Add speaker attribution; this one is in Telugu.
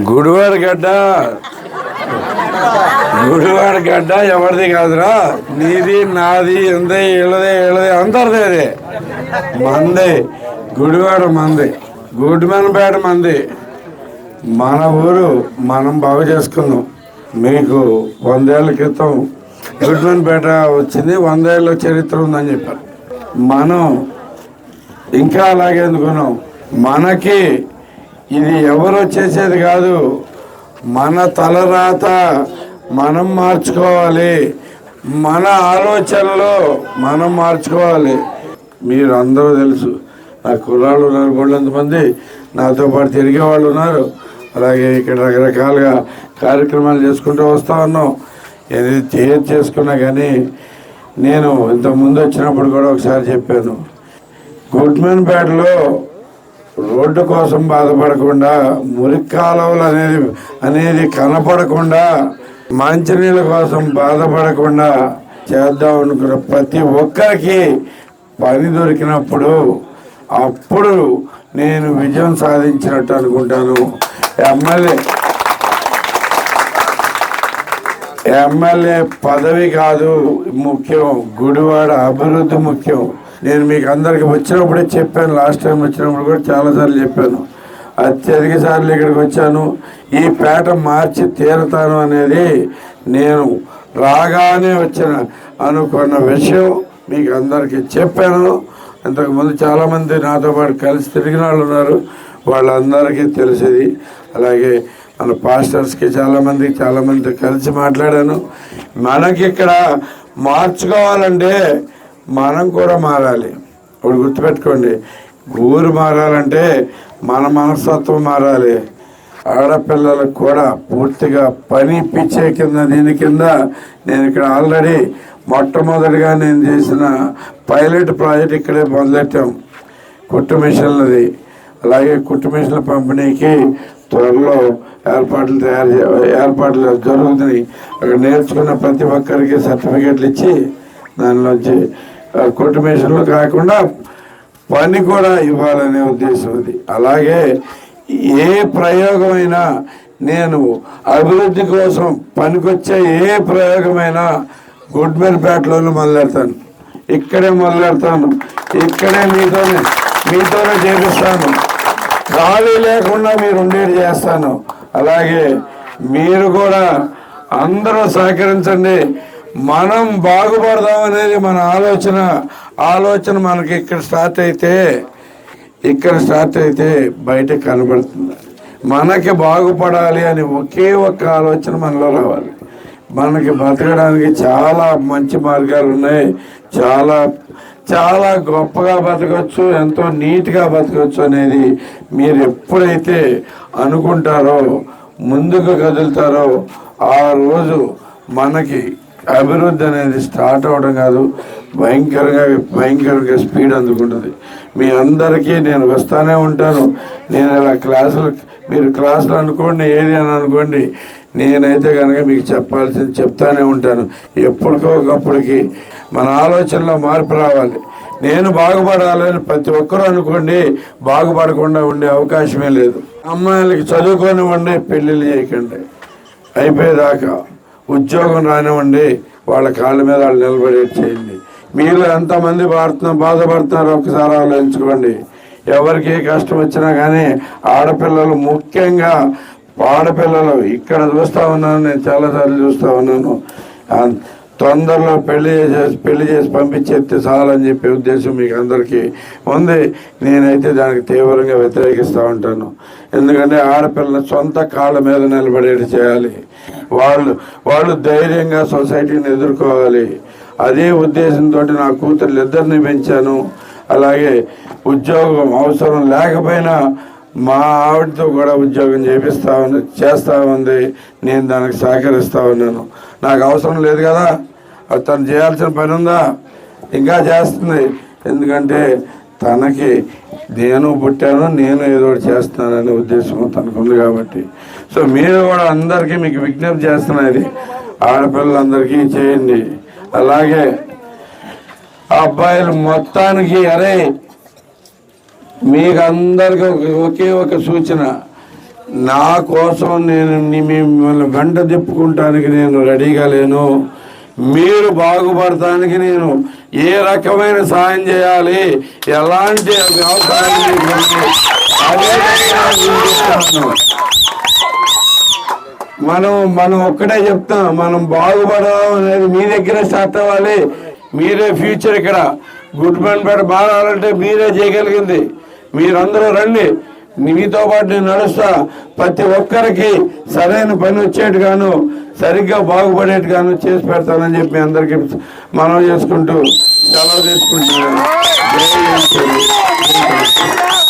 Speaker 1: గుడివాడ గడ్డ ఎవరిది కాదురా, నీది నాది ఎందే ఇళ్ళదే అందరిది. అది మంది, గుడివాడ మంది, గుడ్మన్పేట మంది. మన ఊరు మనం బాగు చేసుకుందాం. మీకు 100 ఏళ్ల క్రితం గుడ్మన్పేట వచ్చింది, 100 ఏళ్ళ చరిత్ర ఉందని చెప్పారు. మనం ఇంకా అలాగే అనుకున్నాం. మనకి ఇది ఎవరో చేసేది కాదు, మన తలరాత మనం మార్చుకోవాలి, మన ఆలోచనలో మనం మార్చుకోవాలి. మీరు అందరూ తెలుసు, నా కుర్రాళ్ళు ఉన్నారు, బోళ్ళంతమంది నాతో పాటు తిరిగే వాళ్ళు ఉన్నారు. అలాగే ఇక్కడ రకరకాలుగా కార్యక్రమాలు చేసుకుంటూ వస్తూ ఉన్నాం. ఏది చేసుకున్నా కానీ నేను ఇంతకుముందు వచ్చినప్పుడు కూడా ఒకసారి చెప్పాను, గుడ్మన్పేటలో రోడ్డు కోసం బాధపడకుండా, మురికి కాలువలు అనేది కనపడకుండా, మంచినీళ్ళ కోసం బాధపడకుండా చేద్దాం అనుకున్న ప్రతి ఒక్కరికి పని దొరికినప్పుడు అప్పుడు నేను విజయం సాధించినట్టు అనుకుంటాను. ఎమ్మెల్యే పదవి కాదు ముఖ్యం, గుడివాడ అభివృద్ధి ముఖ్యం. నేను మీకు అందరికి వచ్చినప్పుడే చెప్పాను, లాస్ట్ టైం వచ్చినప్పుడు కూడా చాలాసార్లు చెప్పాను. అత్యధిక సార్లు ఇక్కడికి వచ్చాను. ఈ పేట మార్చి తీరుతాను అనేది నేను రాగానే అనుకున్న విషయం మీకు అందరికీ చెప్పాను. ఇంతకుముందు చాలామంది నాతో పాటు కలిసి తిరిగిన వాళ్ళు ఉన్నారు, వాళ్ళందరికీ తెలిసేది. అలాగే మన పాస్టర్స్కి చాలామంది కలిసి మాట్లాడాను. మనకి ఇక్కడ మార్చుకోవాలంటే మనం కూడా మారాలి. ఇప్పుడు గుర్తుపెట్టుకోండి, ఊరు మారాలంటే మన మనస్తత్వం మారాలి. ఆడపిల్లలకు కూడా పూర్తిగా పని పిచ్చే దీని కింద నేను ఇక్కడ ఆల్రెడీ మొట్టమొదటిగా నేను చేసిన పైలట్ ప్రాజెక్ట్ ఇక్కడే మొదలెట్టాం, కుట్టు మిషన్లది. అలాగే కుట్టు మిషన్ల పంపిణీకి త్వరలో ఏర్పాట్లు జరుగుతున్నాయి. అక్కడ నేర్చుకున్న ప్రతి ఒక్కరికి సర్టిఫికెట్లు ఇచ్చి దానిలోంచి కుట్టు మిషన్లు కాకుండా పని కూడా ఇవ్వాలనే ఉద్దేశం అది. అలాగే ఏ ప్రయోగమైనా నేను అభివృద్ధి కోసం పనికొచ్చే ఏ ప్రయోగమైనా గుడ్మన్పేటలోనే మొదలెడతాను, ఇక్కడే మీతోనే చేపిస్తాను. ఖాళీ లేకుండా మీరు ఉండేది చేస్తాను. అలాగే మీరు కూడా అందరూ సహకరించండి. మనం బాగుపడదాం అనేది మన ఆలోచన మనకి ఇక్కడ స్టార్ట్ అయితే బయటకు కనబడుతుంది. మనకి బాగుపడాలి అని ఒకే ఒక్క ఆలోచన మనలో రావాలి. మనకి బతకడానికి చాలా మంచి మార్గాలు ఉన్నాయి, చాలా గొప్పగా బతకవచ్చు, ఎంతో నీట్గా బతకవచ్చు అనేది మీరు ఎప్పుడైతే అనుకుంటారో, ముందుకు కదులుతారో, ఆ రోజు మనకి అభివృద్ధి అనేది స్టార్ట్ అవ్వడం కాదు, భయంకరంగా స్పీడ్ అందుకుంటుంది. మీ అందరికీ నేను వస్తూనే ఉంటాను. నేను ఇలా మీరు క్లాసులు అనుకోండి, ఏది అని అనుకోండి, నేనైతే కనుక మీకు చెప్పాల్సింది చెప్తానే ఉంటాను. ఎప్పటికప్పటికి మన ఆలోచనలో మార్పు రావాలి. నేను బాగుపడాలని ప్రతి ఒక్కరూ అనుకోండి, బాగుపడకుండా ఉండే అవకాశమే లేదు. అమ్మాయిలకి చదువుకోనివ్వండి, పెళ్ళిళ్ళు చేయకండి, అయిపోయేదాకా ఉద్యోగం రానివ్వండి, వాళ్ళ కాళ్ళ మీద వాళ్ళు నిలబడేది చేయండి. మీరు ఎంతమంది బాధపడుతున్నారో ఒకసారి ఆలోచించుకోండి. ఎవరికి కష్టం వచ్చినా కానీ ఆడపిల్లలు, ముఖ్యంగా ఆడపిల్లలు ఇక్కడ చూస్తూ ఉన్నాను, నేను చాలాసార్లు చూస్తూ ఉన్నాను. తొందరలో పెళ్లి చేసి పంపించేస్తే చాలని చెప్పే ఉద్దేశం మీకు అందరికీ ఉంది. నేనైతే దానికి తీవ్రంగా వ్యతిరేకిస్తూ ఉంటాను. ఎందుకంటే ఆడపిల్లల సొంత కాళ్ళ మీద నిలబడేది చేయాలి. వాళ్ళు ధైర్యంగా సొసైటీని ఎదుర్కోవాలి. అదే ఉద్దేశంతో నా కూతుర్లు ఇద్దరిని పెంచాను. అలాగే ఉద్యోగం అవసరం లేకపోయినా మా ఆవిడతో కూడా ఉద్యోగం చేస్తూ ఉంది. నేను దానికి సహకరిస్తూ ఉన్నాను. నాకు అవసరం లేదు కదా, తను చేయాల్సిన పని ఉందా, ఇంకా చేస్తుంది. ఎందుకంటే తనకి నేను పుట్టాను, నేను ఏదో ఒకటి చేస్తున్నాననే ఉద్దేశం తనకుంది కాబట్టి. సో మీరు కూడా అందరికీ మీకు విజ్ఞప్తి చేస్తున్నది, ఆడపిల్లలందరికీ చేయండి. అలాగే అబ్బాయిలు మొత్తానికి, మీకు అందరికీ ఒకే ఒక సూచన, నా కోసం నేను మిమ్మల్ని వెంట తిప్పుకుంటానికి నేను రెడీగా లేను. మీరు బాగుపడటానికి నేను ఏ రకమైన సాయం చేయాలి, ఎలాంటి వ్యవసాయం మనం ఒక్కటే చెప్తాం, మనం బాగుపడడం అనేది మీ దగ్గర స్టార్ట్ అవ్వాలి. మీరే ఫ్యూచర్. ఇక్కడ గుడ్మెన్పేట మారాలంటే మీరే చేయగలిగింది. మీరందరూ రండి, మీతో పాటు నేను నడుస్తా. ప్రతి ఒక్కరికి సరైన పని వచ్చేట్టుగాను, సరిగ్గా బాగుపడేట్టుగాను చేసి పెడతానని చెప్పి అందరికీ మనం చేసుకుంటూ సెలవు తీసుకుంటున్నాను.